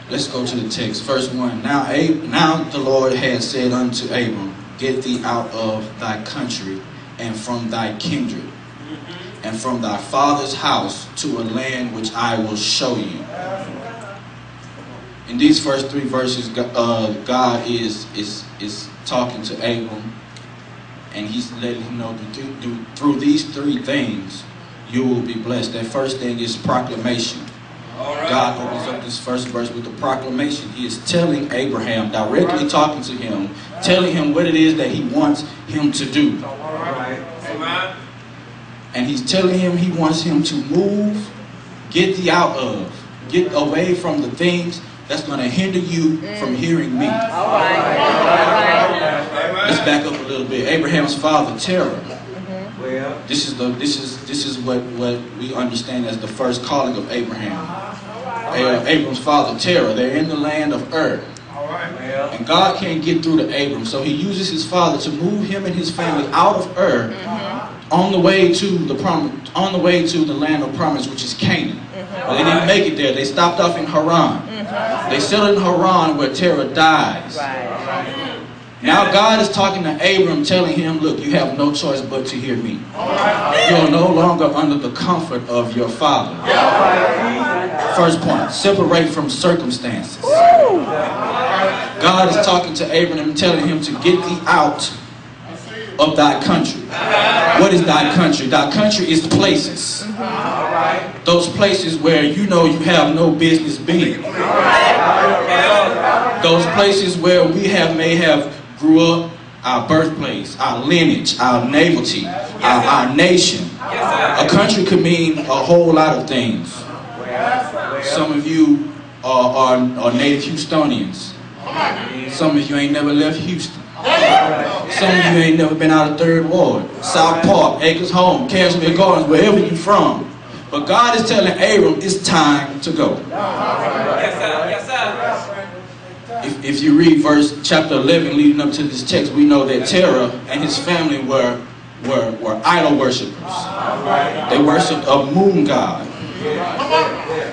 Let's go to the text. Verse 1. Now the Lord had said unto Abram, get thee out of thy country and from thy kindred and from thy father's house to a land which I will show you. In these first 3 verses, God is talking to Abram, and he's letting him know that through these 3 things you will be blessed. That first thing is proclamation. God opens up this first verse with a proclamation. He is telling Abraham, directly talking to him, telling him what it is that he wants him to do. And he's telling him he wants him to move, get thee out of, get away from the things that's going to hinder you from hearing me. Let's back up a little bit. Abraham's father, Terah. This is what we understand as the first calling of Abraham. Abram's father, Terah. They're in the land of Ur. And God can't get through to Abram, so he uses his father to move him and his family out of Ur on the way to the land of promise, which is Canaan. But they didn't make it there. They stopped off in Haran. They settled in Haran where Terah dies. Now God is talking to Abram, telling him, look, you have no choice but to hear me. You're no longer under the comfort of your father. First point, separate from circumstances. God is talking to Abram and telling him to get thee out of thy country. What is thy country? Thy country is places. Those places where you know you have no business being. Those places where we may have grew up, our birthplace, our lineage, our nativity, our nation. A country could mean a whole lot of things. Some of you are native Houstonians. Some of you ain't never left Houston. Some of you ain't never been out of 3rd Ward, South Park, Acres Home, Cashmere Gardens, wherever you from. But God is telling Abram it's time to go. If you read chapter 11 leading up to this text, we know that Terah and his family were idol worshippers. They worshipped a moon god.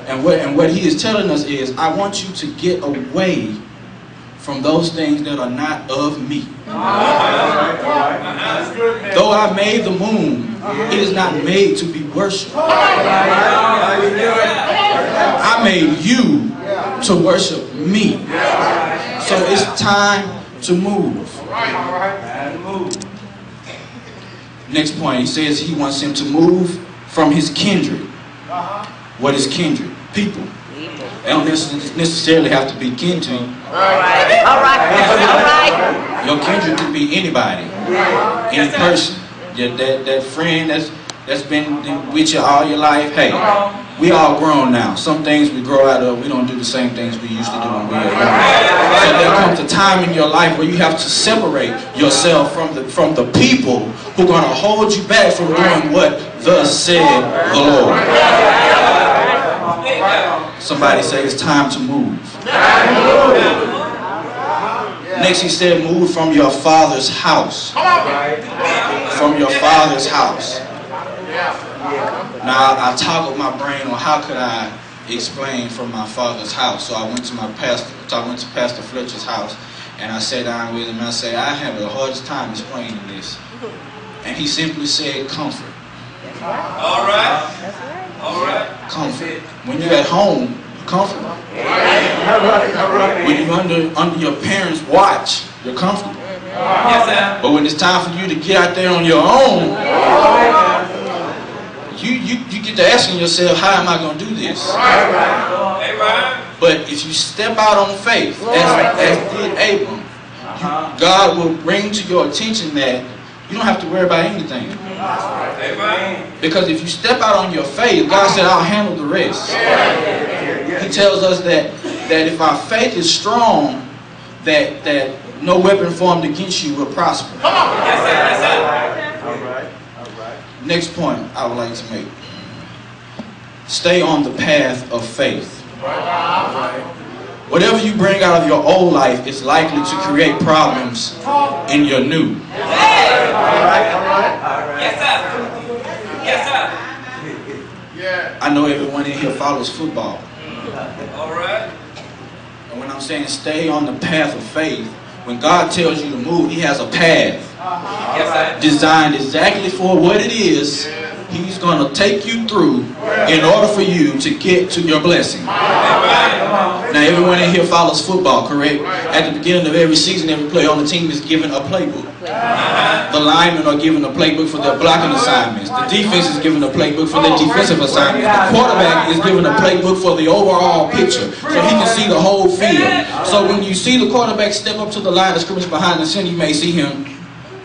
And what he is telling us is, I want you to get away from those things that are not of me. Though I made the moon, it is not made to be worshipped. I made you to worship me. So it's time to move. Next point, he says he wants him to move from his kindred. What is kindred? People. They don't necessarily have to be kin to you. Your kindred could be anybody, any person. That friend that's been with you all your life. Hey, we all grown now. Some things we grow out of, we don't do the same things we used to do when we were young. So there comes a time in your life where you have to separate yourself from the people who are going to hold you back from doing what thus said the Lord. Somebody say it's time to move. Next he said, move from your father's house. From your father's house. Now I toggled my brain on how could I explain from my father's house. So I went to Pastor Fletcher's house and I sat down with him and I said, I have the hardest time explaining this. And he simply said, comfort. All right. All right. Comfort. When you're at home, comfortable. When you're under your parents' watch, you're comfortable. But when it's time for you to get out there on your own, you get to asking yourself, how am I going to do this? But if you step out on faith, as did Abram, God will bring to your attention that you don't have to worry about anything. Because if you step out on your faith, God said, I'll handle the rest. He tells us that if our faith is strong, that no weapon formed against you will prosper. Next point I would like to make. Stay on the path of faith. Whatever you bring out of your old life is likely to create problems in your new. I know everyone in here follows football. And when I'm saying stay on the path of faith, when God tells you to move, He has a path designed exactly for what it is He's going to take you through in order for you to get to your blessing. Now, everyone in here follows football, correct? At the beginning of every season, every player on the team is given a playbook. The linemen are given a playbook for their blocking assignments. The defense is given a playbook for their defensive assignments. The quarterback is given a playbook for the overall picture, so he can see the whole field. So when you see the quarterback step up to the line of scrimmage behind the center, you may see him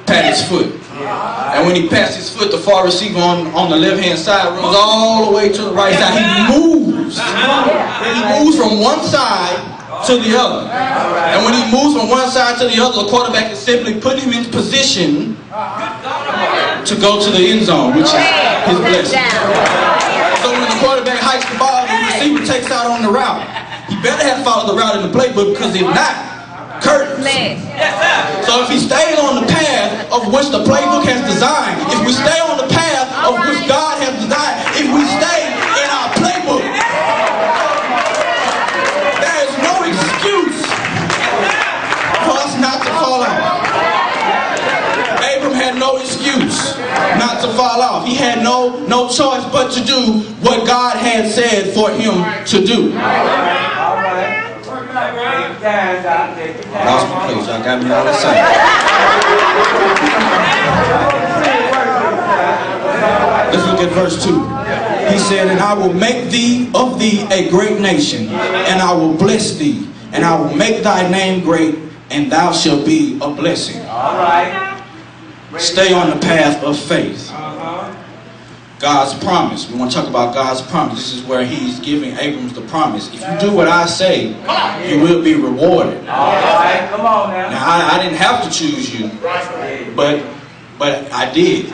pat his foot. And when he passes his foot, the far receiver on the left-hand side runs all the way to the right side. He moves. He moves from one side to the other. And when he moves from one side to the other, the quarterback is simply putting him in position to go to the end zone, which is his blessing. So when the quarterback hikes the ball and the receiver takes out on the route, he better have followed the route in the playbook, because if not, curtains. So if he stays on the path of which the playbook has designed, if we stay on the path of which God has designed, if we stay in our playbook, there is no excuse for us not to fall off. Abram had no excuse not to fall off. He had no choice but to do what God had said for him to do. Lost my place, y'all got me all excited. Let's look at verse 2. He said, and I will make thee of thee a great nation, and I will bless thee, and I will make thy name great, and thou shalt be a blessing. Stay on the path of faith. God's promise. We want to talk about God's promise. This is where He's giving Abram the promise. If you do what I say, you will be rewarded. Come on now. Now I didn't have to choose you, but I did.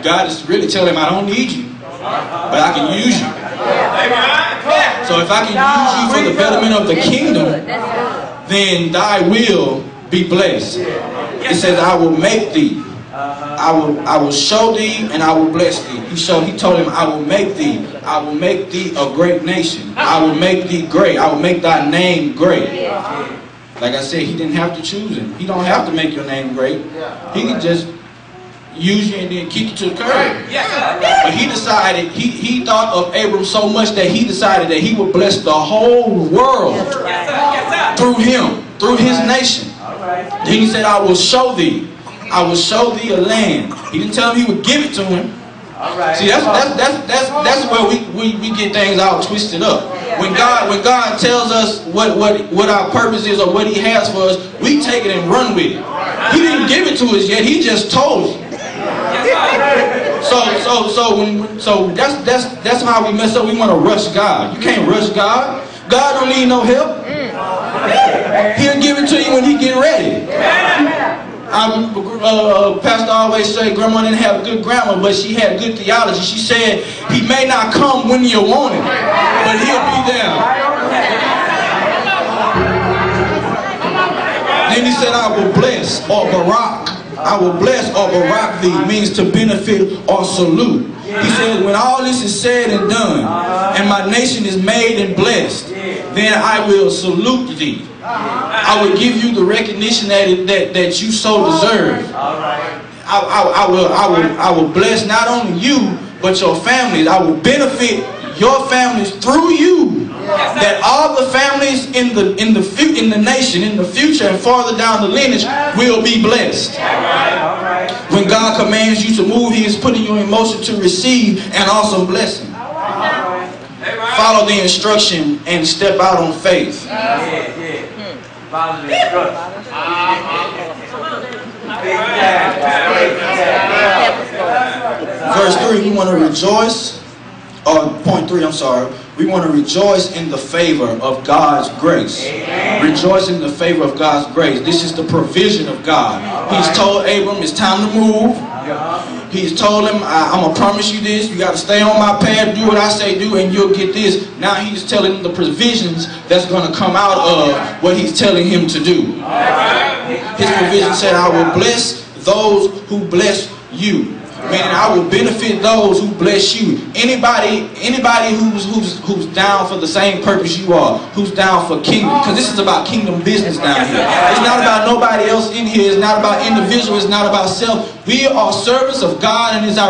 God is really telling him, I don't need you, but I can use you. So if I can use you for the betterment of the kingdom, then thy will be blessed. It says, I will make thee. I will show thee, and I will bless thee. He told him, I will make thee a great nation. I will make thee great. I will make thy name great. Like I said, he didn't have to choose him. He don't have to make your name great. He can just use you and then kick you to the curb. But he decided, he thought of Abram so much that he decided that he would bless the whole world through him, through his nation. Then he said, I will show thee. I will show thee a land. He didn't tell him he would give it to him. See, that's where we get things all twisted up. When God tells us what our purpose is or what He has for us, we take it and run with it. He didn't give it to us yet. He just told us. So that's how we mess up. We want to rush God. You can't rush God. God don't need no help. He'll give it to you when He get ready. Pastor always say Grandma didn't have good grammar, but she had good theology. She said, He may not come when you want Him, but He'll be there. Then He said, I will bless or barak. I will bless or barak thee means to benefit or salute. He said, when all this is said and done, and my nation is made and blessed, then I will salute thee. I will give you the recognition that you so deserve. I will bless not only you, but your families. I will benefit your families through you. That all the families in the nation, in the future, and farther down the lineage will be blessed. When God commands you to move, He is putting you in motion to receive an awesome blessing. Follow the instruction and step out on faith. Verse 3, we want to rejoice, or point 3, I'm sorry. We want to rejoice in the favor of God's grace. Rejoice in the favor of God's grace. This is the provision of God. He's told Abram it's time to move. He's told him, I'm going to promise you this. You got to stay on my path, do what I say do, and you'll get this. Now He's telling him the provisions that's going to come out of what He's telling him to do. His provision said, I will bless those who bless you. Meaning I will benefit those who bless you. Anybody who's down for the same purpose you are, who's down for kingdom, because this is about kingdom business down here. It's not about nobody else in here. It's not about individual. It's not about self. We are servants of God, and it's our